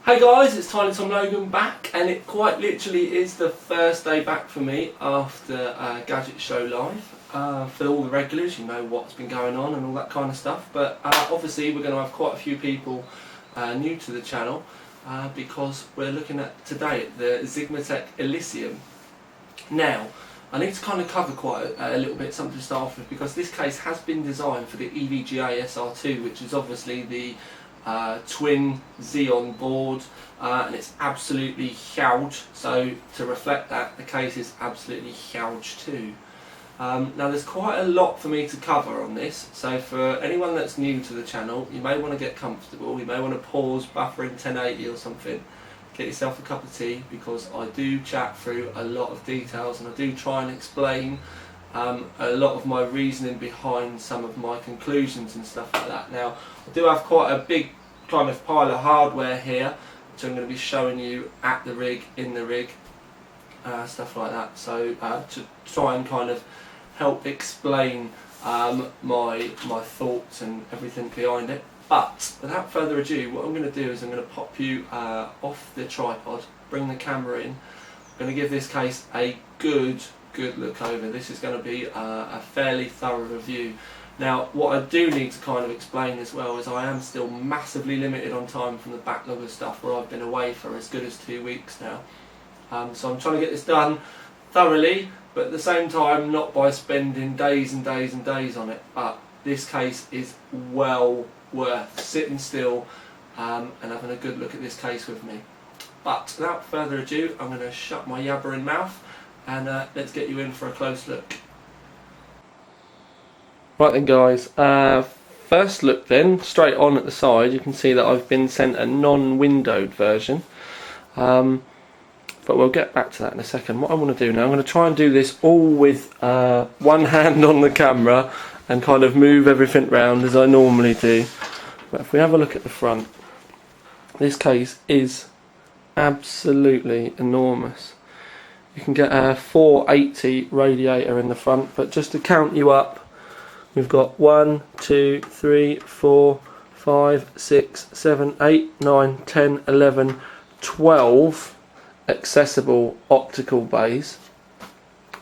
Hey guys, it's Tiny Tom Logan back, and it quite literally is the first day back for me after Gadget Show Live. For all the regulars, you know what's been going on and all that kind of stuff, but obviously we're going to have quite a few people new to the channel because we're looking at today the Xigmatek Elysium. Now, I need to kind of cover quite a little bit, something to start off with, because this case has been designed for the EVGA SR2, which is obviously the twin Xeon board, and it's absolutely huge, so to reflect that, the case is absolutely huge too. Now there's quite a lot for me to cover on this, so for anyone that's new to the channel, you may want to get comfortable, you may want to pause, buffer in 1080 or something, get yourself a cup of tea, because I do chat through a lot of details and I do try and explain a lot of my reasoning behind some of my conclusions and stuff like that. Now, I do have quite a big kind of pile of hardware here, which I'm going to be showing you at the rig, in the rig, stuff like that. So to try and kind of help explain my thoughts and everything behind it. But without further ado, what I'm going to do is I'm going to pop you off the tripod, bring the camera in. I'm going to give this case a good look over. This is going to be a fairly thorough review. Now, what I do need to kind of explain as well is I am still massively limited on time from the backlog of stuff where I've been away for as good as 2 weeks now. So I'm trying to get this done thoroughly, but at the same time not by spending days and days and days on it. But this case is well worth sitting still and having a good look at this case with me. But without further ado, I'm going to shut my yabbering mouth and let's get you in for a close look. Right then guys, first look then, straight on at the side, you can see that I've been sent a non-windowed version, but we'll get back to that in a second. What I want to do now, I'm going to try and do this all with one hand on the camera and kind of move everything round as I normally do. But if we have a look at the front, this case is absolutely enormous. You can get a 480 radiator in the front, but just to count you up, we've got 1, 2, 3, 4, 5, 6, 7, 8, 9, 10, 11, 12 accessible optical bays.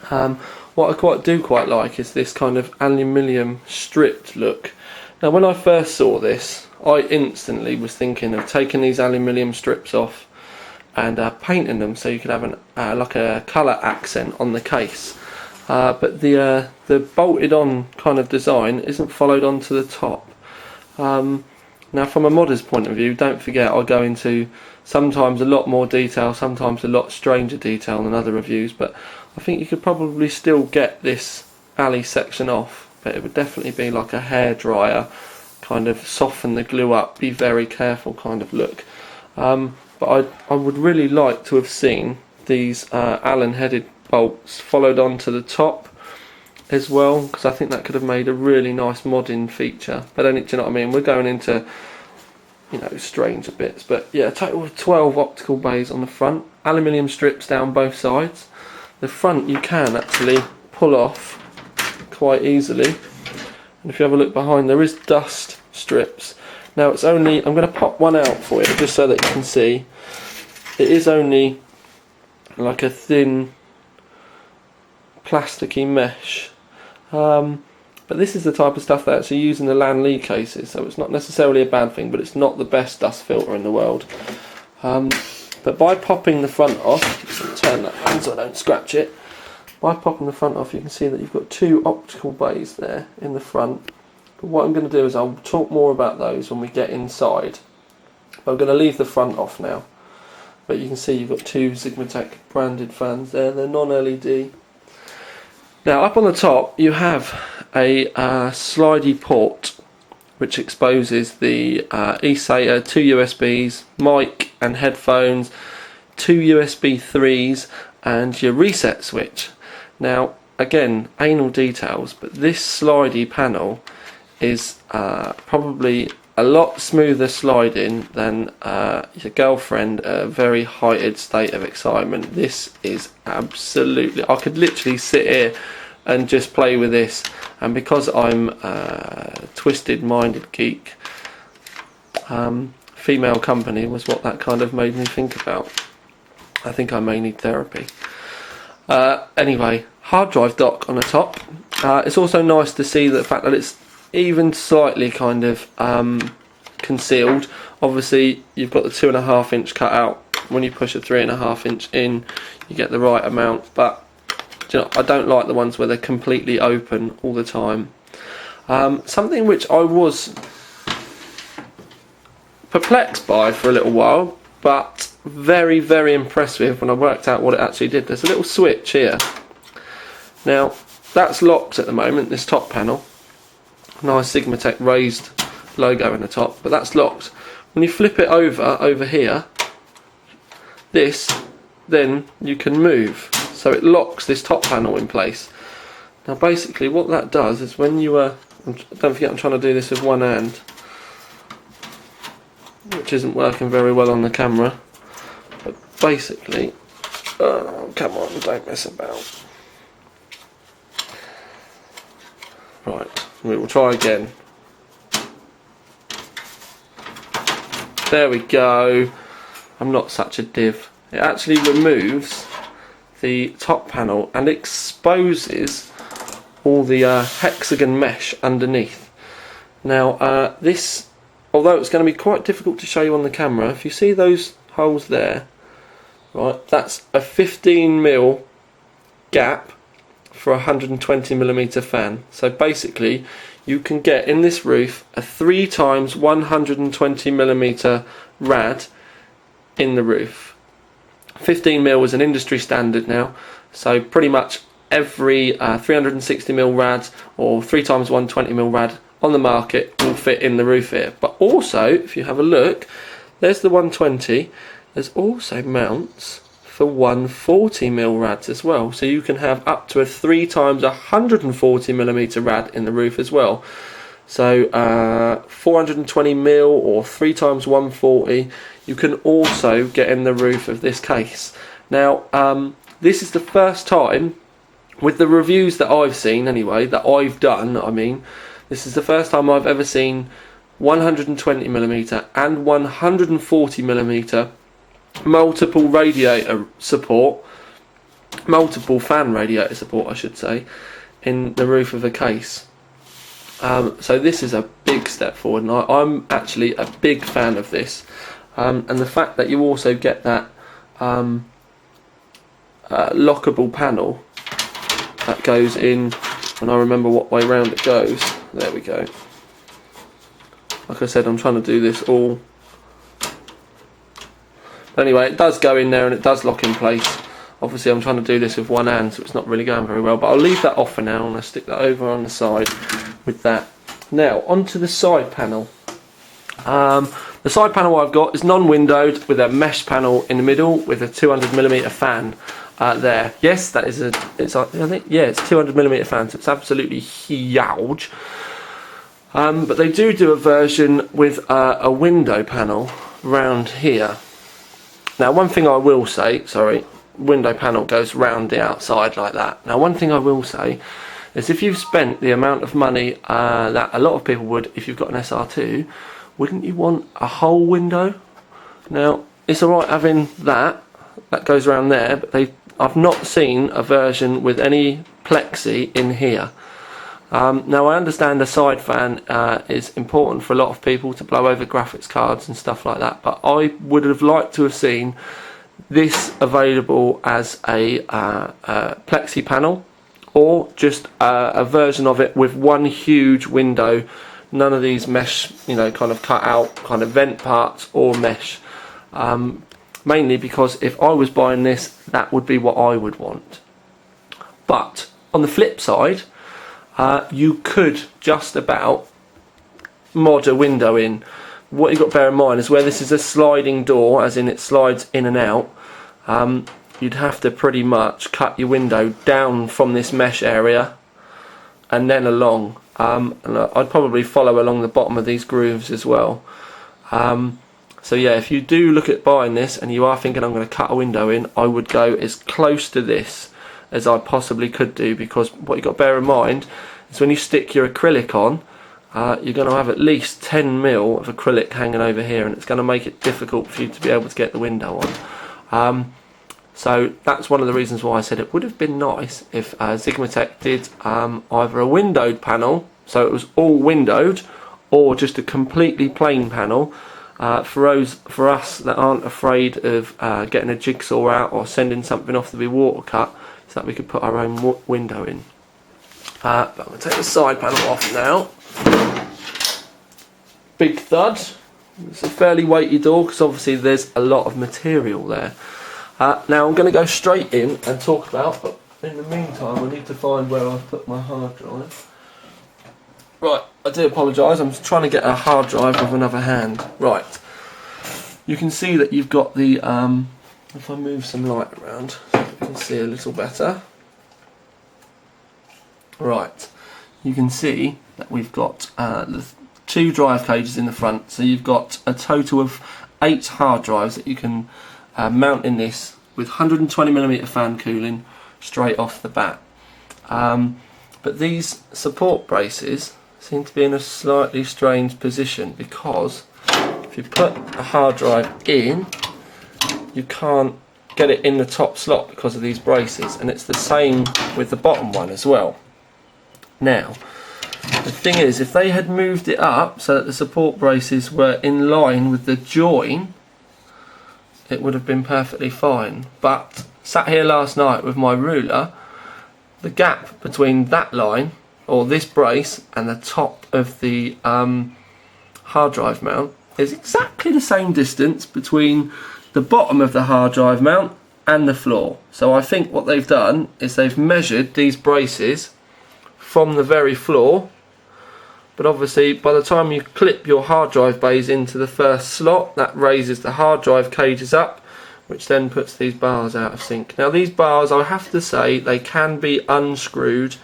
What I do quite like is this kind of aluminium stripped look. Now when I first saw this, I instantly was thinking of taking these aluminium strips off and painting them so you could have like a colour accent on the case. But the bolted on kind of design isn't followed onto the top. Now from a modder's point of view, don't forget I go into sometimes a lot more detail, sometimes a lot stranger detail than other reviews, but I think you could probably still get this alley section off, but it would definitely be like a hairdryer, kind of soften the glue up, be very careful kind of look. But I would really like to have seen these Allen headed bolts followed onto the top as well, because I think that could have made a really nice modding feature. But then, do you know what I mean, we're going into, you know, stranger bits. But yeah, a total of 12 optical bays on the front, aluminium strips down both sides. The front you can actually pull off quite easily, and if you have a look behind, there is dust strips. Now it's only, I'm going to pop one out for you just so that you can see, it is only like a thin plasticky mesh, but this is the type of stuff they actually use in the Lan Li cases, so it's not necessarily a bad thing, but it's not the best dust filter in the world. But by popping the front off, turn that around so I don't scratch it, by popping the front off you can see that you've got 2 optical bays there in the front. But what I'm going to do is I'll talk more about those when we get inside, but I'm going to leave the front off now. But you can see you've got 2 Xigmatek branded fans there, they're non-LED. Now up on the top you have a slidey port which exposes the eSATA, 2 USBs, mic and headphones, 2 USB 3s and your reset switch. Now again, anal details, but this slidey panel is probably a lot smoother sliding than your girlfriend at a very heightened state of excitement. This is absolutely, I could literally sit here and just play with this, and because I'm a twisted minded geek, female company was what that kind of made me think about. I think I may need therapy. Anyway, hard drive dock on the top. It's also nice to see the fact that it's even slightly kind of concealed. Obviously you've got the 2.5 inch cut out. When you push a 3.5 inch in, you get the right amount, but you know, I don't like the ones where they're completely open all the time. Something which I was perplexed by for a little while, but very, very impressed with when I worked out what it actually did. There's a little switch here. Now that's locked at the moment, this top panel. Nice Xigmatek raised logo in the top, but that's locked. When you flip it over here, then you can move, so it locks this top panel in place. Now basically what that does is when you don't forget I'm trying to do this with one hand, which isn't working very well on the camera, but basically, oh come on, don't mess about. Right, we will try again. There we go. I'm not such a div. It actually removes the top panel and exposes all the hexagon mesh underneath. Now this, although it's going to be quite difficult to show you on the camera, if you see those holes there, right, that's a 15mm gap for a 120mm fan. So basically you can get in this roof a 3x 120mm rad in the roof. 15mm is an industry standard now, so pretty much every 360mm rad or 3x 120mm rad on the market will fit in the roof here. But also, if you have a look, there's the 120, there's also mounts for 140mm rads as well, so you can have up to a 3x 140mm rad in the roof as well. So 420mm or 3x 140 you can also get in the roof of this case. Now this is the first time, with the reviews that I've seen anyway, that I've done, I mean, this is the first time I've ever seen 120mm and 140mm multiple radiator support, multiple fan radiator support I should say, in the roof of a case. So this is a big step forward, and I'm actually a big fan of this. And the fact that you also get that lockable panel that goes in, and I remember what way round it goes. There we go. Like I said, I'm trying to do this all. But anyway, it does go in there and it does lock in place. Obviously I'm trying to do this with one hand, so it's not really going very well, but I'll leave that off for now and I'll stick that over on the side with that. Now onto the side panel. The side panel I've got is non-windowed with a mesh panel in the middle with a 200mm fan there. Yes, that is it's 200mm fan, so it's absolutely huge. But they do a version with a window panel round here. Now one thing I will say, sorry, window panel goes round the outside like that. Now one thing I will say is if you've spent the amount of money that a lot of people would if you've got an SR2, wouldn't you want a whole window? Now it's alright having that goes around there, but I've not seen a version with any plexi in here. Now I understand a side fan is important for a lot of people to blow over graphics cards and stuff like that, but I would have liked to have seen this available as a plexi panel, or just a version of it with one huge window, none of these mesh, you know, kind of cut out kind of vent parts or mesh. Mainly because if I was buying this, that would be what I would want. But on the flip side, you could just about mod a window in. What you've got to bear in mind is where this is a sliding door, as in it slides in and out, you'd have to pretty much cut your window down from this mesh area and then along. And I'd probably follow along the bottom of these grooves as well. So yeah, if you do look at buying this and you are thinking I'm going to cut a window in, I would go as close to this as I possibly could do, because what you've got to bear in mind is when you stick your acrylic on, you're going to have at least 10mm of acrylic hanging over here, and it's going to make it difficult for you to be able to get the window on. So that's one of the reasons why I said it would have been nice if Xigmatek did either a windowed panel, so it was all windowed, or just a completely plain panel for us that aren't afraid of getting a jigsaw out or sending something off to be water cut, so that we could put our own window in. But I'm going to take the side panel off now. Big thud. It's a fairly weighty door because obviously there's a lot of material there. Now I'm going to go straight in and talk about, but in the meantime I need to find where I've put my hard drive. Right, I do apologise, I'm trying to get a hard drive with another hand. Right, you can see that you've got the, if I move some light around so you can see a little better. Right, you can see that we've got the 2 drive cages in the front, so you've got a total of 8 hard drives that you can mount in this with 120mm fan cooling straight off the bat. But these support braces seem to be in a slightly strange position, because if you put a hard drive in, you can't get it in the top slot because of these braces, and it's the same with the bottom one as well. Now the thing is, if they had moved it up so that the support braces were in line with the join, it would have been perfectly fine. But sat here last night with my ruler, the gap between that line, or this brace, and the top of the hard drive mount is exactly the same distance between the bottom of the hard drive mount and the floor. So I think what they've done is they've measured these braces from the very floor, but obviously by the time you clip your hard drive bays into the first slot, that raises the hard drive cages up, which then puts these bars out of sync. Now these bars, I have to say, they can be unscrewed,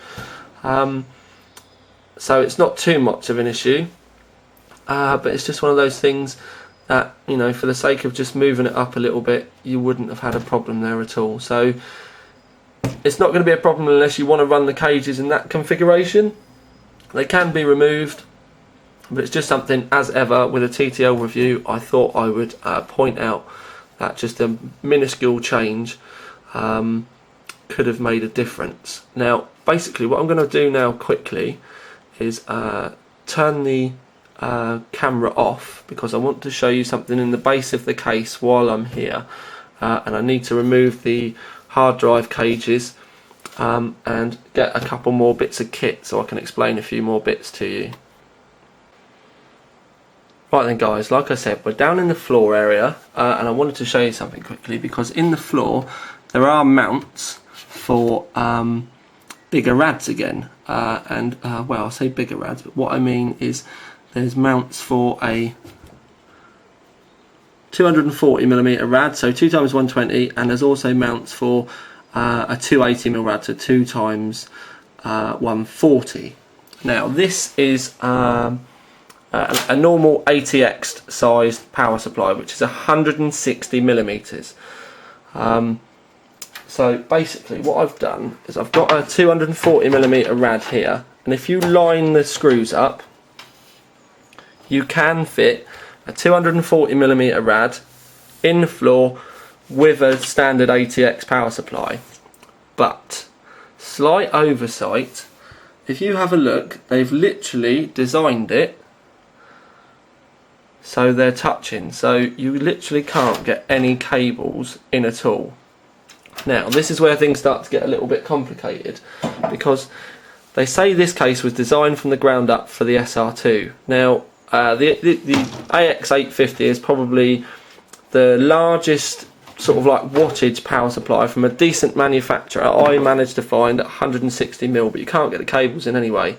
so it's not too much of an issue, but it's just one of those things that, you know, for the sake of just moving it up a little bit, you wouldn't have had a problem there at all. So it's not going to be a problem unless you want to run the cages in that configuration. They can be removed, but it's just something, as ever with a TTL review, I thought I would point out that just a minuscule change could have made a difference. Now basically what I'm going to do now quickly is turn the camera off, because I want to show you something in the base of the case while I'm here, and I need to remove the hard drive cages and get a couple more bits of kit so I can explain a few more bits to you. Right then guys, like I said, we're down in the floor area, and I wanted to show you something quickly, because in the floor there are mounts for bigger rads again, well, I'll say bigger rads, but what I mean is there's mounts for a 240mm rad, so 2x120, and there's also mounts for a 280mm rad, so 2x140. Now this is a normal ATX sized power supply, which is 160mm. So basically what I've done is I've got a 240mm rad here, and if you line the screws up, you can fit a 240mm rad in the floor with a standard ATX power supply. But slight oversight, if you have a look, they've literally designed it so they're touching, so you literally can't get any cables in at all. Now this is where things start to get a little bit complicated, because they say this case was designed from the ground up for the SR2. Now the AX850 is probably the largest sort of like wattage power supply from a decent manufacturer. I managed to find 160mm, but you can't get the cables in anyway.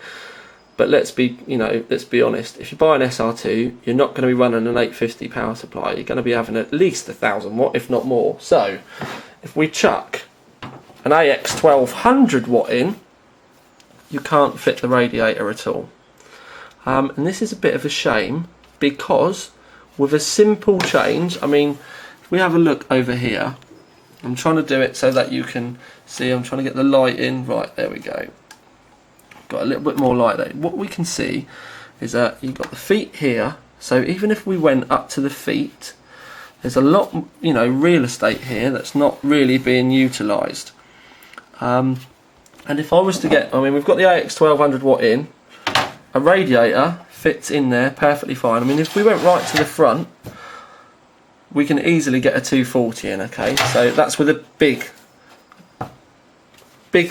But let's be honest, if you buy an SR2, you're not going to be running an 850 power supply. You're going to be having at least 1000 watt, if not more. So if we chuck an AX 1200 watt in, you can't fit the radiator at all. And this is a bit of a shame, because with a simple change, I mean, if we have a look over here, I'm trying to do it so that you can see, I'm trying to get the light in, right, there we go. Got a little bit more light there. What we can see is that you've got the feet here, so even if we went up to the feet, there's a lot, you know, real estate here that's not really being utilised. And if I was to get, I mean, we've got the AX 1200 watt in, a radiator fits in there perfectly fine. I mean, if we went right to the front, we can easily get a 240 in, okay? So that's with a big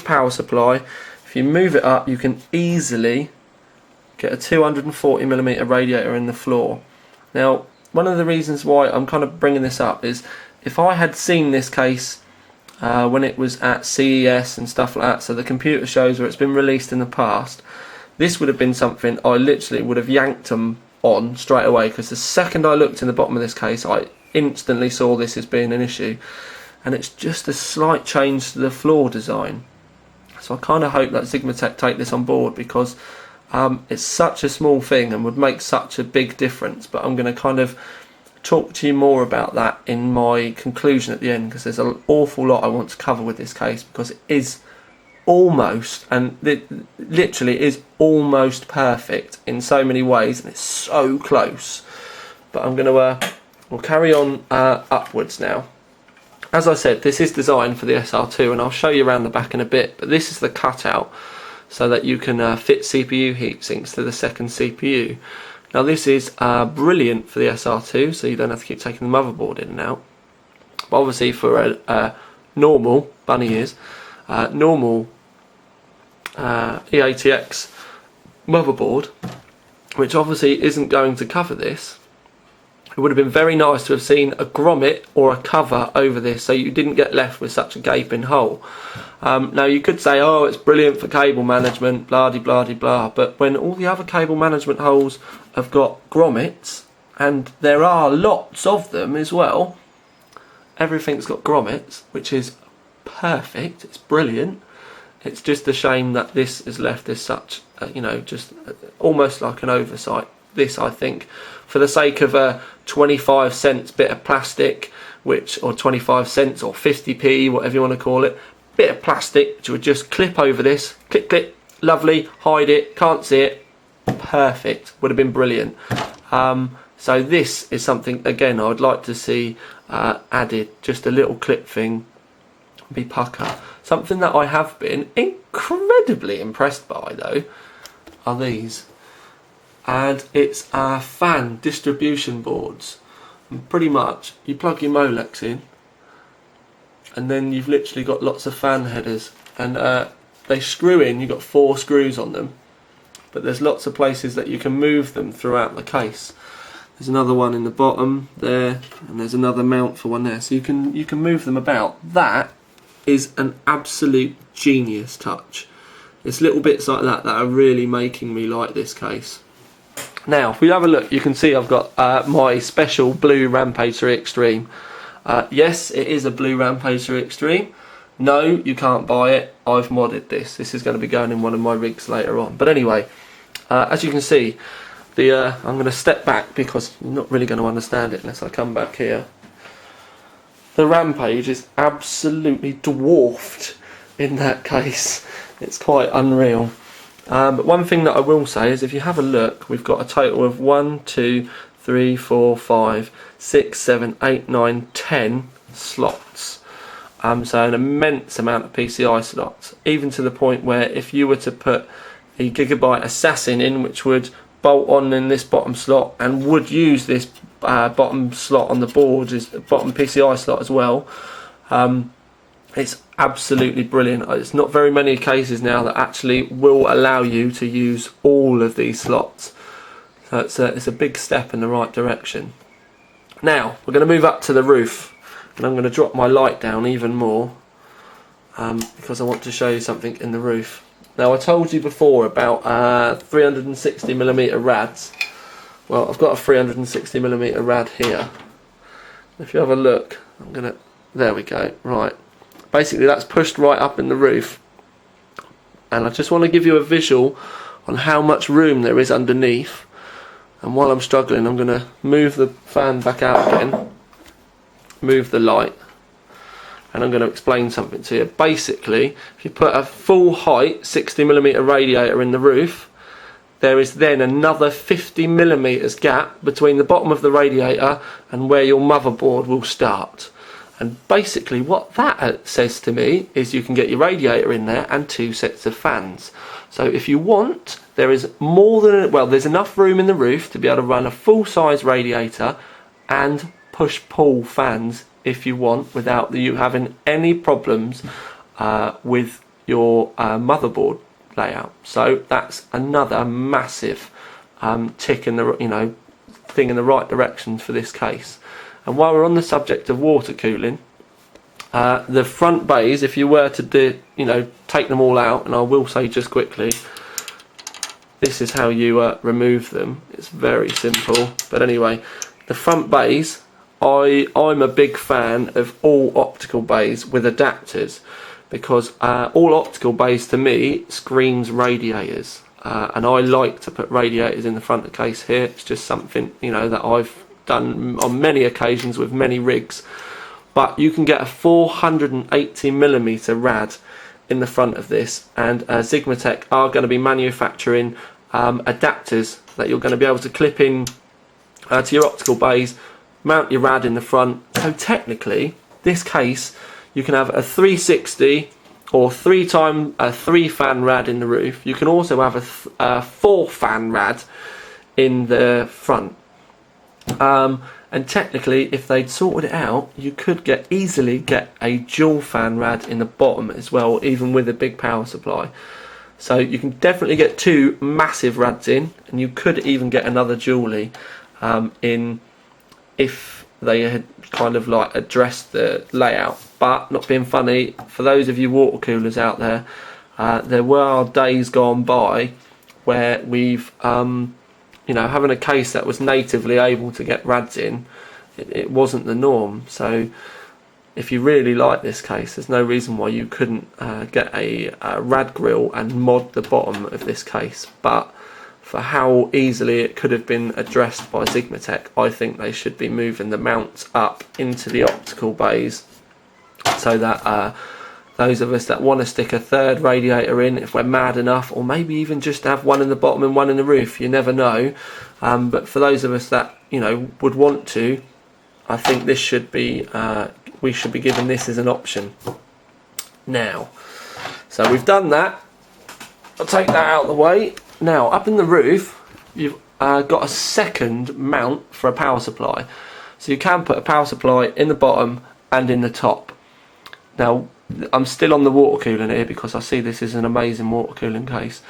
power supply. If you move it up, you can easily get a 240mm radiator in the floor. Now, one of the reasons why I'm kind of bringing this up is if I had seen this case when it was at CES and stuff like that, so the computer shows where it's been released in the past, this would have been something I literally would have yanked them on straight away, because the second I looked in the bottom of this case, I instantly saw this as being an issue, and it's just a slight change to the floor design. So I kind of hope that Xigmatek take this on board, because it's such a small thing and would make such a big difference. But I'm going to kind of talk to you more about that in my conclusion at the end, because there's an awful lot I want to cover with this case, because it is almost, and it literally is almost perfect in so many ways, and it's so close. But I'm going to we'll carry on upwards now. As I said, this is designed for the SR2, and I'll show you around the back in a bit, but this is the cutout so that you can fit CPU heatsinks to the second CPU. Now this is brilliant for the SR2, so you don't have to keep taking the motherboard in and out. But obviously for a normal, bunny ears, normal E80X motherboard, which obviously isn't going to cover this, it would have been very nice to have seen a grommet or a cover over this, so you didn't get left with such a gaping hole. Now you could say, oh, it's brilliant for cable management, blah de blah de blah, but when all the other cable management holes have got grommets, and there are lots of them as well, everything's got grommets, which is perfect, it's brilliant. It's just a shame that this is left as such, you know, just almost like an oversight. This, I think, for the sake of a 25 cents bit of plastic, which, or 25 cents or 50p, whatever you want to call it, bit of plastic which would just clip over this, click click, lovely, hide it, can't see it, perfect, would have been brilliant. So this is something, again, I would like to see added, just a little clip thing, be pucker. Something that I have been incredibly impressed by though are these. And it's our fan distribution boards. And pretty much you plug your Molex in, and then you've literally got lots of fan headers, and they screw in. You've got 4 screws on them, but there's lots of places that you can move them throughout the case. There's another one in the bottom there, and there's another mount for one there, so you can move them about. That is an absolute genius touch. It's little bits like that that are really making me like this case. Now, if we have a look, you can see I've got my special blue Rampage 3 Extreme. Yes, it is a blue Rampage 3 Extreme. No, you can't buy it. I've modded this. This is going to be going in one of my rigs later on. But anyway, as you can see, I'm going to step back because you're not really going to understand it unless I come back here. The Rampage is absolutely dwarfed in that case. It's quite unreal. But one thing that I will say is, if you have a look, we've got a total of 1, 2, 3, 4, 5, 6, 7, 8, 9, 10 slots. So an immense amount of PCI slots, even to the point where if you were to put a Gigabyte Assassin in, which would bolt on in this bottom slot and would use this bottom slot on the board, is bottom PCI slot as well. It's absolutely brilliant. It's not very many cases now that actually will allow you to use all of these slots. So it's a big step in the right direction. Now we're going to move up to the roof, and I'm going to drop my light down even more because I want to show you something in the roof. Now, I told you before about 360mm rads. Well, I've got a 360mm rad here. If you have a look, there we go, right. Basically that's pushed right up in the roof, and I just want to give you a visual on how much room there is underneath. And while I'm struggling, I'm going to move the fan back out again, move the light, and I'm going to explain something to you. Basically, if you put a full height 60mm radiator in the roof, there is then another 50mm gap between the bottom of the radiator and where your motherboard will start. And basically what that says to me is you can get your radiator in there and 2 sets of fans. So if you want, there is more than, well, there's enough room in the roof to be able to run a full-size radiator and push-pull fans if you want, without you having any problems with your motherboard layout. So that's another massive tick in the thing in the right direction for this case. And while we're on the subject of water cooling, the front bays, if you were to do, take them all out, and I will say just quickly, this is how you remove them. It's very simple. But anyway, the front bays, I'm a big fan of all optical bays with adapters, because all optical bays to me screams radiators, and I like to put radiators in the front of the case here. It's just something that I've done on many occasions with many rigs. But you can get a 480mm rad in the front of this, and Xigmatek are going to be manufacturing adapters that you're going to be able to clip in to your optical bays, mount your rad in the front. So technically this case, you can have a 360 or 3 fan rad in the roof. You can also have a 4 fan rad in the front. And technically, if they'd sorted it out, you could easily get a dual fan rad in the bottom as well, even with a big power supply. So you can definitely get 2 massive rads in, and you could even get another dually in if they had kind of like addressed the layout. But not being funny, for those of you water coolers out there, there were days gone by where we've having a case that was natively able to get rads in, it wasn't the norm. So if you really like this case, there's no reason why you couldn't get a rad grill and mod the bottom of this case. But for how easily it could have been addressed by Xigmatek, I think they should be moving the mounts up into the optical bays, so that those of us that want to stick a 3rd radiator in, if we're mad enough, or maybe even just have one in the bottom and one in the roof, you never know. But for those of us that would want to, I think this should be we should be given this as an option now. So we've done that. I'll take that out of the way. Now up in the roof, you've got a second mount for a power supply, so you can put a power supply in the bottom and in the top. Now I'm still on the water cooling here because I see this is an amazing water cooling case.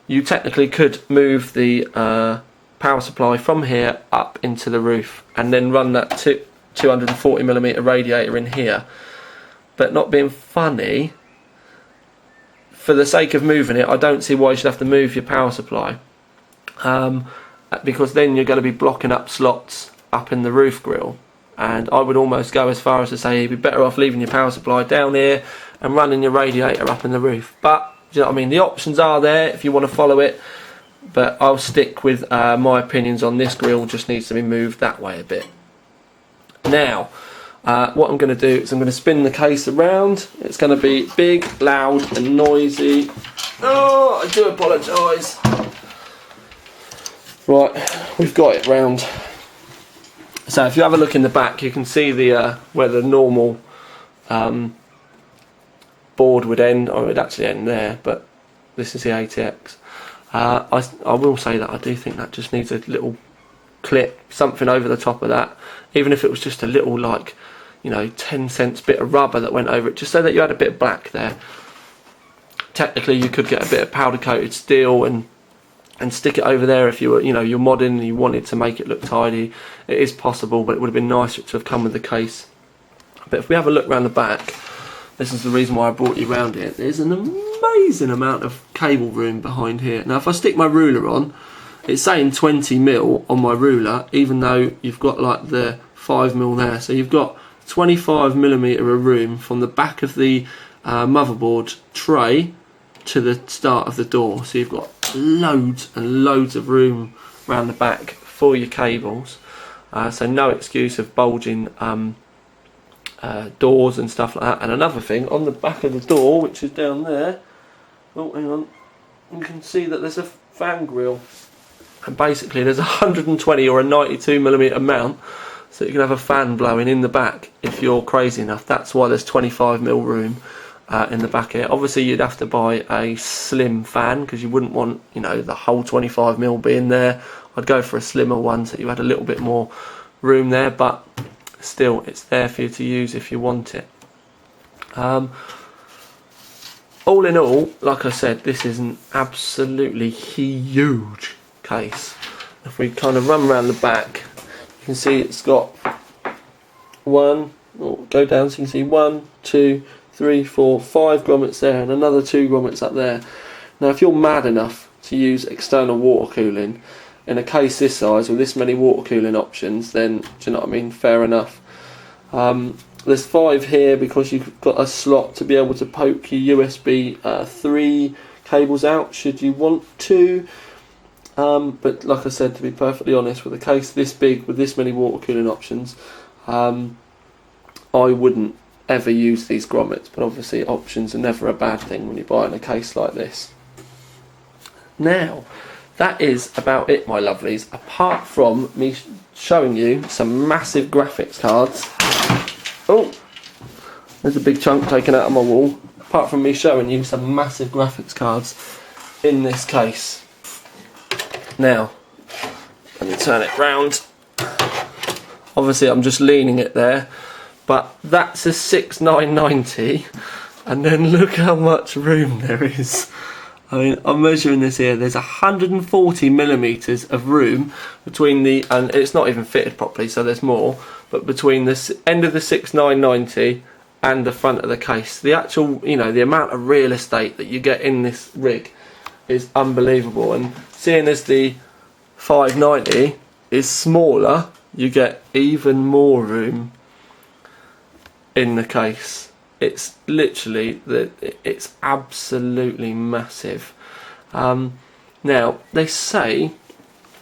You technically could move the power supply from here up into the roof and then run that 240mm radiator in here. But not being funny, for the sake of moving it, I don't see why you should have to move your power supply, because then you're going to be blocking up slots up in the roof grill. And I would almost go as far as to say you'd be better off leaving your power supply down here and running your radiator up in the roof. But do you know what I mean? The options are there if you want to follow it, but I'll stick with my opinions on this grill. Just needs to be moved that way a bit. Now what I'm going to do is I'm going to spin the case around. It's going to be big, loud and noisy. Oh, I do apologise. Right, we've got it round. So if you have a look in the back, you can see the where the normal board would end, or it would actually end there, but this is the ATX. I will say that I do think that just needs a little clip, something over the top of that, even if it was just a little, like, 10 cents bit of rubber that went over it, just so that you had a bit of black there. Technically you could get a bit of powder coated steel and stick it over there if you were, you're modding and you wanted to make it look tidy. It is possible, but it would have been nicer to have come with the case. But if we have a look around the back, this is the reason why I brought you around here. There's an amazing amount of cable room behind here. Now if I stick my ruler on, it's saying 20mm on my ruler, even though you've got like the 5mm there. So you've got 25mm of room from the back of the motherboard tray to the start of the door. So you've got loads and loads of room around the back for your cables. So no excuse of bulging doors and stuff like that. And another thing, on the back of the door, which is down there, oh hang on, you can see that there's a fan grill, and basically there's a 120 or a 92mm mount, so you can have a fan blowing in the back if you're crazy enough. That's why there's 25mm room in the back here. Obviously you'd have to buy a slim fan because you wouldn't want, you know, the whole 25mm being there. I'd go for a slimmer one so you had a little bit more room there, but still it's there for you to use if you want it. All in all, like I said, this is an absolutely huge case. If we kind of run around the back, you can see it's got go down so you can see 1, 2, 3, 4, 5 grommets there and another 2 grommets up there. Now if you're mad enough to use external water cooling in a case this size with this many water cooling options, then do you know what I mean, fair enough. There's 5 here because you've got a slot to be able to poke your USB 3 cables out should you want to. But like I said, to be perfectly honest, with a case this big with this many water cooling options, I wouldn't ever use these grommets, but obviously options are never a bad thing when you're buying a case like this. Now, that is about it, my lovelies, apart from me showing you some massive graphics cards. Oh, there's a big chunk taken out of my wall. Apart from me showing you some massive graphics cards in this case. Now, let me turn it round. Obviously I'm just leaning it there, but that's a 6990, and then look how much room there is. I mean, I'm measuring this here, there's 140mm of room between the, and it's not even fitted properly so there's more, but between the end of the 6990 and the front of the case. The actual, you know, the amount of real estate that you get in this rig is unbelievable, and seeing as the 590 is smaller, you get even more room in the case. It's literally, it's absolutely massive. Now they say,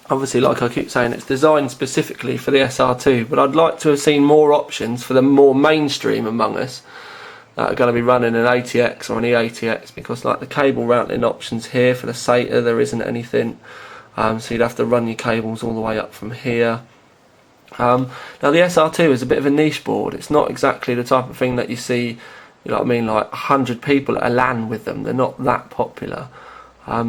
obviously like I keep saying, it's designed specifically for the SR2, but I'd like to have seen more options for the more mainstream among us that are going to be running an ATX or an E-ATX, because like the cable routing options here for the SATA, there isn't anything, so you'd have to run your cables all the way up from here. Now the SR2 is a bit of a niche board. It's not exactly the type of thing that you see, you know what I mean, like 100 people at a LAN with them. They're not that popular.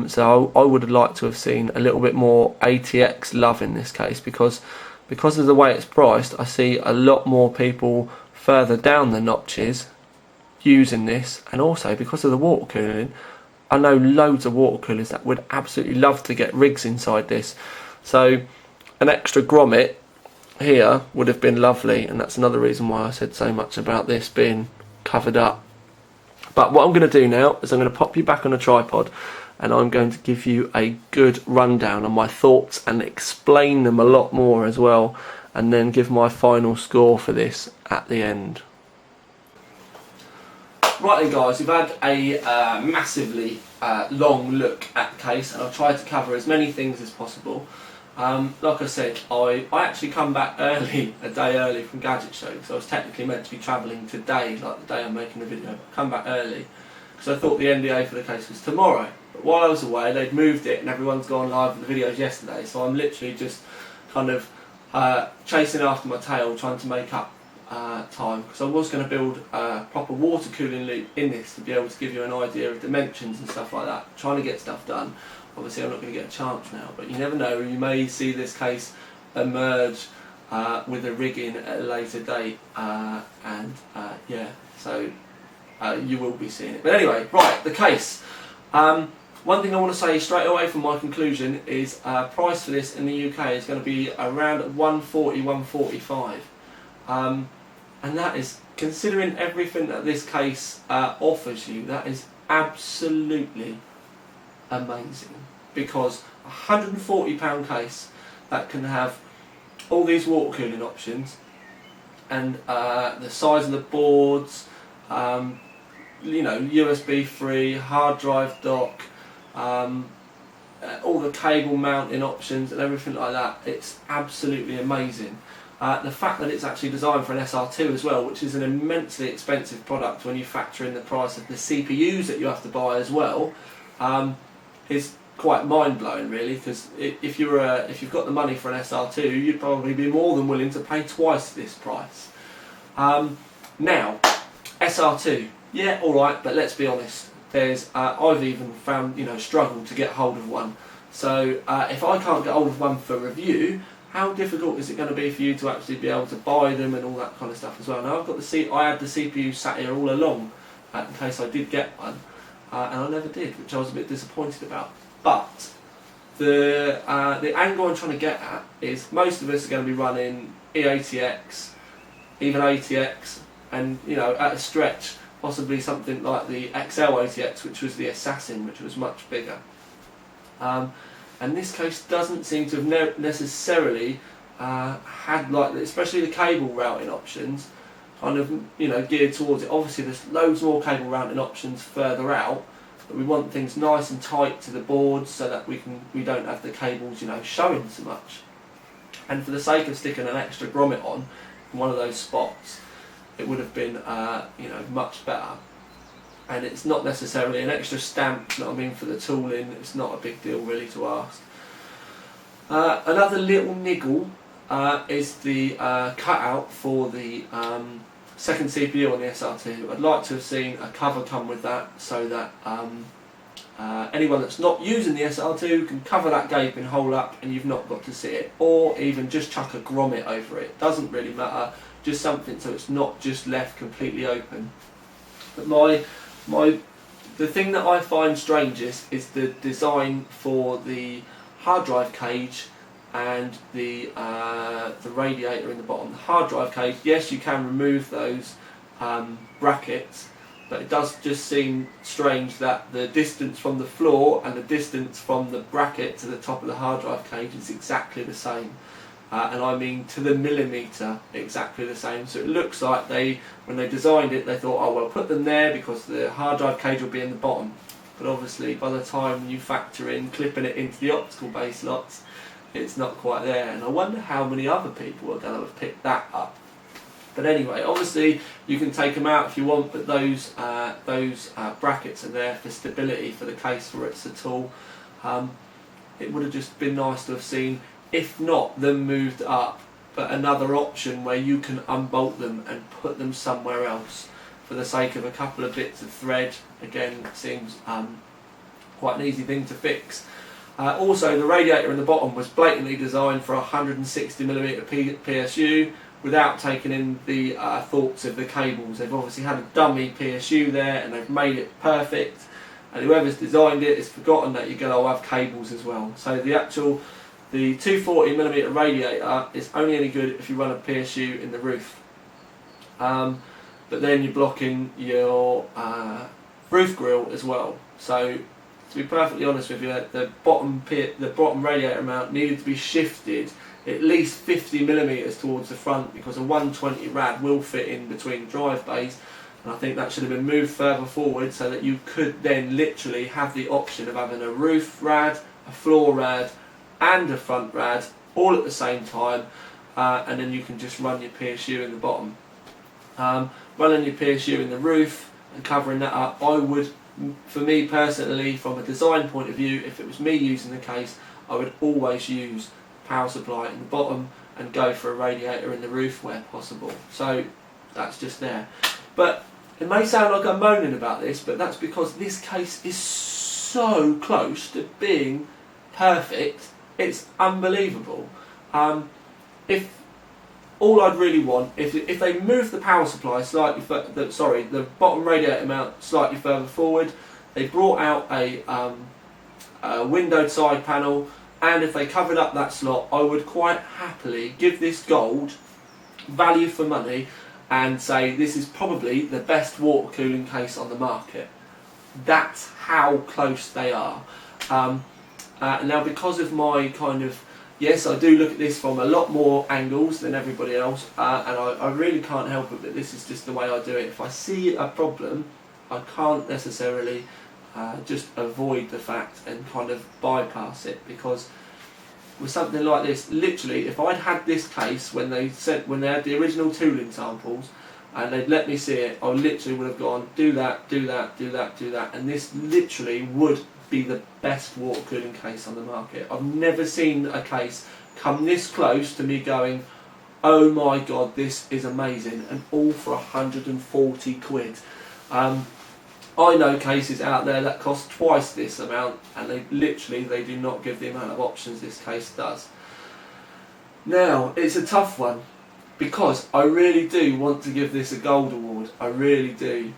So I would have liked to have seen a little bit more ATX love in this case, because of the way it's priced, I see a lot more people further down the notches using this, and also because of the water cooling, I know loads of water coolers that would absolutely love to get rigs inside this. So an extra grommet here would have been lovely, and that's another reason why I said so much about this being covered up. But what I'm going to do now is I'm going to pop you back on a tripod, and I'm going to give you a good rundown on my thoughts and explain them a lot more as well, and then give my final score for this at the end. Right then guys, we've had a massively long look at the case, and I've tried to cover as many things as possible. Like I said, I actually come back early, a day early from Gadget Show, because I was technically meant to be travelling today, like the day I'm making the video. I come back early because I thought the NDA for the case was tomorrow, but while I was away they'd moved it and everyone's gone live with the videos yesterday, so I'm literally just kind of chasing after my tail, trying to make up time, because I was going to build a proper water cooling loop in this to be able to give you an idea of dimensions and stuff like that, trying to get stuff done. Obviously I'm not going to get a chance now, but you never know, you may see this case emerge with a rigging at a later date, yeah, so you will be seeing it. But anyway, right, the case. One thing I want to say straight away from my conclusion is price for this in the UK is going to be around 140, 145, and that is, considering everything that this case offers you, that is absolutely amazing, because a £140 case that can have all these water cooling options, and the size of the boards, you know, USB 3, hard drive dock, all the cable mounting options and everything like that, it's absolutely amazing. The fact that it's actually designed for an SR2 as well, which is an immensely expensive product when you factor in the price of the CPUs that you have to buy as well, is quite mind-blowing really, because if you've got the money for an SR2, you'd probably be more than willing to pay twice this price. Now, SR2, yeah, alright, but let's be honest, there's I've even found, struggled to get hold of one. So if I can't get hold of one for review, how difficult is it going to be for you to actually be able to buy them and all that kind of stuff as well? Now I've got I had the CPU sat here all along in case I did get one, and I never did, which I was a bit disappointed about. But the angle I'm trying to get at is most of us are going to be running E80X, even ATX, and at a stretch possibly something like the XL ATX, which was the Assassin, which was much bigger. And this case doesn't seem to have necessarily had, like, especially the cable routing options, kind of geared towards it. Obviously there's loads more cable routing options further out, but we want things nice and tight to the boards so that we don't have the cables showing so much. And for the sake of sticking an extra grommet on in one of those spots, it would have been much better. And it's not necessarily an extra stamp, for the tooling. It's not a big deal really to ask. Another little niggle is the cutout for the second CPU on the SR2. I'd like to have seen a cover come with that, so that anyone that's not using the SR2 can cover that gaping hole up and you've not got to see it, or even just chuck a grommet over it. Doesn't really matter, just something so it's not just left completely open. But the thing that I find strangest is the design for the hard drive cage and the radiator in the bottom. The hard drive cage, yes, you can remove those brackets, but it does just seem strange that the distance from the floor and the distance from the bracket to the top of the hard drive cage is exactly the same. And I mean to the millimetre exactly the same. So it looks like when they designed it, they thought, oh well, put them there because the hard drive cage will be in the bottom. But obviously by the time you factor in clipping it into the optical bay slots, it's not quite there. And I wonder how many other people are going to have picked that up. But anyway, obviously you can take them out if you want, but those brackets are there for stability for the case for its at all. It would have just been nice to have seen, if not them moved up, but another option where you can unbolt them and put them somewhere else for the sake of a couple of bits of thread. Again, it seems quite an easy thing to fix. Also, the radiator in the bottom was blatantly designed for 160mm PSU without taking in the thoughts of the cables. They've obviously had a dummy PSU there and they've made it perfect, and whoever's designed it has forgotten that you're going to have cables as well. So the 240mm radiator is only any good if you run a PSU in the roof. But then you're blocking your roof grille as well. So to be perfectly honest with you, the bottom radiator mount needed to be shifted at least 50mm towards the front, because a 120 rad will fit in between drive bays, and I think that should have been moved further forward so that you could then literally have the option of having a roof rad, a floor rad and a front rad all at the same time, and then you can just run your PSU in the bottom. Running your PSU in the roof and covering that up, I would, for me personally, from a design point of view, if it was me using the case, I would always use power supply in the bottom and go for a radiator in the roof where possible. So that's just there. But it may sound like I'm moaning about this, but that's because this case is so close to being perfect. It's unbelievable. If all I'd really want, if they move the power supply slightly, the bottom radiator mount slightly further forward, they brought out a windowed side panel, and if they covered up that slot, I would quite happily give this gold value for money and say this is probably the best water cooling case on the market. That's how close they are. Now, because of my kind of, yes, I do look at this from a lot more angles than everybody else, and I really can't help it, but this is just the way I do it. If I see a problem, I can't necessarily just avoid the fact and kind of bypass it, because with something like this, literally, if I'd had this case when they had the original tooling samples and they'd let me see it, I literally would have gone, do that, do that, do that, do that, and this literally would be the best water cooling case on the market. I've never seen a case come this close to me going, oh my god, this is amazing, and all for 140 quid. I know cases out there that cost twice this amount, and they do not give the amount of options this case does. Now, it's a tough one, because I really do want to give this a gold award, I really do,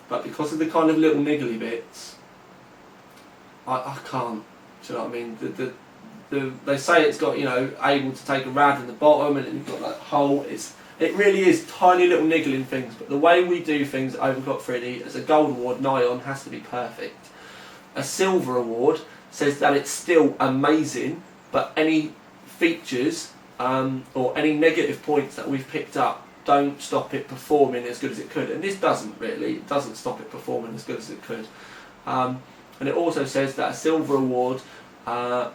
but because of the kind of little niggly bits, I can't. Do you know what I mean? They say it's got, you know, able to take a rad in the bottom, and you've got that hole. It really is tiny little niggling things, but the way we do things at Overclock 3D as a gold award nigh on has to be perfect. A silver award says that it's still amazing, but any features or any negative points that we've picked up don't stop it performing as good as it could, and this doesn't really. It doesn't stop it performing as good as it could. And it also says that a silver award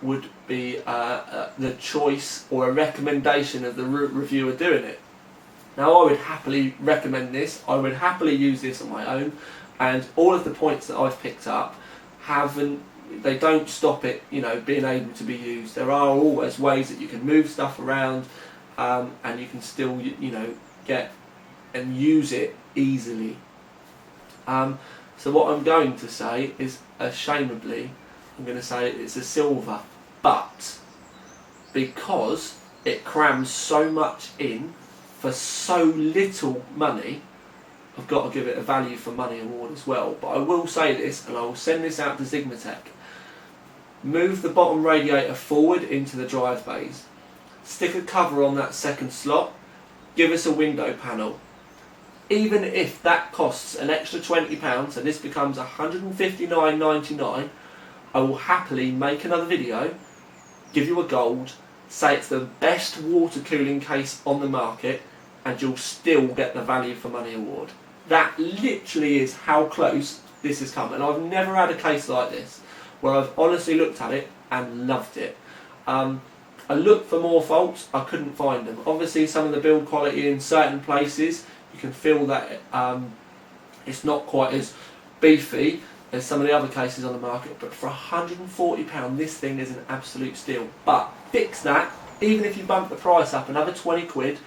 would be the choice or a recommendation of the reviewer doing it. Now, I would happily recommend this, I would happily use this on my own, and all of the points that I've picked up they don't stop it, you know, being able to be used. There are always ways that you can move stuff around, and you can still, you know, get and use it easily. So what I'm going to say is, ashamedly, I'm going to say it's a silver, but because it crams so much in for so little money, I've got to give it a value for money award as well. But I will say this, and I will send this out to Xigmatek. Move the bottom radiator forward into the drive bays. Stick a cover on that second slot. Give us a window panel. Even if that costs an extra £20 and this becomes £159.99, I will happily make another video, give you a gold, say it's the best water cooling case on the market, and you'll still get the value for money award. That literally is how close this has come, and I've never had a case like this where I've honestly looked at it and loved it. I looked for more faults, I couldn't find them. Obviously some of the build quality in certain places, you can feel that it's not quite as beefy as some of the other cases on the market, but for £140 this thing is an absolute steal. But fix that, even if you bump the price up another 20 quid,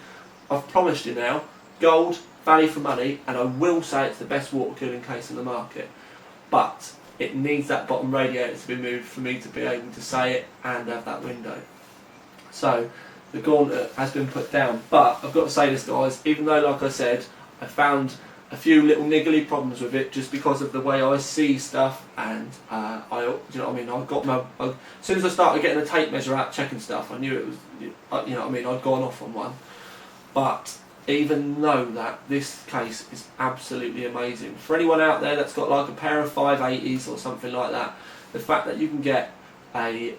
I've promised you now, gold, value for money, and I will say it's the best water cooling case in the market. But it needs that bottom radiator to be moved for me to be able to say it and have that window. So the gauntlet has been put down, but I've got to say this, guys, even though, like I said, I found a few little niggly problems with it just because of the way I see stuff, and do you know what I mean, as soon as I started getting a tape measure out checking stuff, I knew it was, you know what I mean, I'd gone off on one. But even though that, this case is absolutely amazing. For anyone out there that's got like a pair of 580s or something like that, the fact that you can get a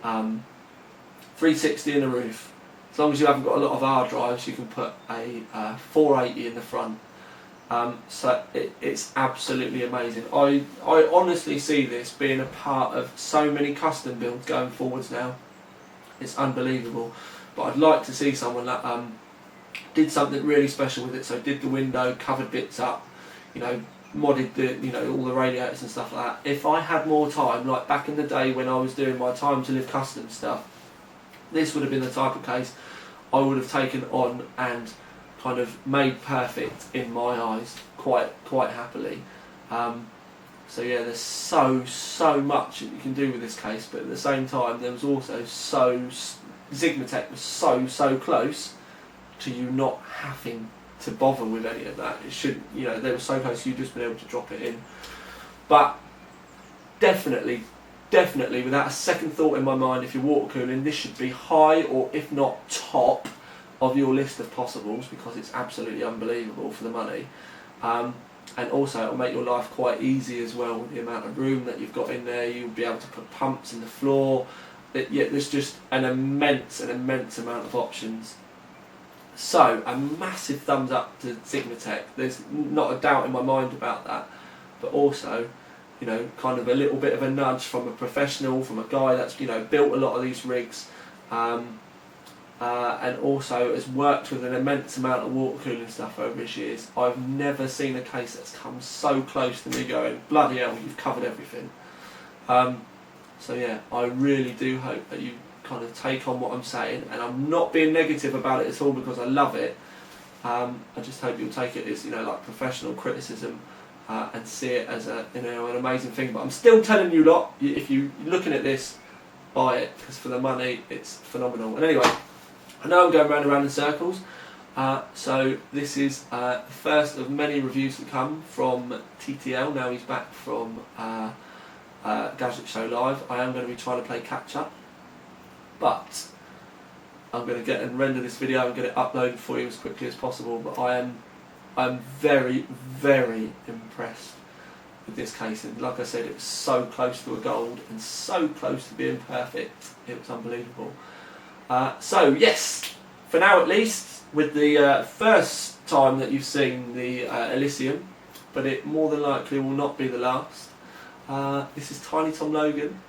360 in the roof, as long as you haven't got a lot of hard drives, you can put a 480 in the front. So it's absolutely amazing. I honestly see this being a part of so many custom builds going forwards now. It's unbelievable. But I'd like to see someone that did something really special with it. So did the window, covered bits up, you know, modded the, you know, all the radiators and stuff like that. If I had more time, like back in the day when I was doing my time to live custom stuff, this would have been the type of case I would have taken on and kind of made perfect in my eyes quite happily. So yeah, there's so much that you can do with this case, but at the same time there was also Xigmatek was so close to you not having to bother with any of that. It should, you know, they were so close you'd just been able to drop it in. But definitely without a second thought in my mind, if you're water cooling, this should be high, or if not top, of your list of possibles, because it's absolutely unbelievable for the money. And also it'll make your life quite easy as well with the amount of room that you've got in there. You'll be able to put pumps in the floor. There's just an immense amount of options. So a massive thumbs up to Xigmatek. There's not a doubt in my mind about that. But also, you know, kind of a little bit of a nudge from a professional, from a guy that's, you know, built a lot of these rigs, and also has worked with an immense amount of water cooling stuff over his years. I've never seen a case that's come so close to me going, bloody hell, you've covered everything. So yeah, I really do hope that you kind of take on what I'm saying, and I'm not being negative about it at all because I love it. I just hope you'll take it as, you know, like professional criticism and see it as a, you know, an amazing thing. But I'm still telling you lot, if you're looking at this, buy it, because for the money it's phenomenal. And anyway, I know I'm going round and round in circles, so this is the first of many reviews to come from TTL. Now he's back from Gadget Show Live. I am going to be trying to play catch up, but I'm going to get and render this video and get it uploaded for you as quickly as possible. But I'm very, very impressed with this casing. Like I said, it was so close to a gold and so close to being perfect. It was unbelievable. So yes, for now at least, with the first time that you've seen the Elysium, but it more than likely will not be the last. This is Tiny Tom Logan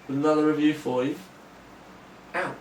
with another review for you. Out.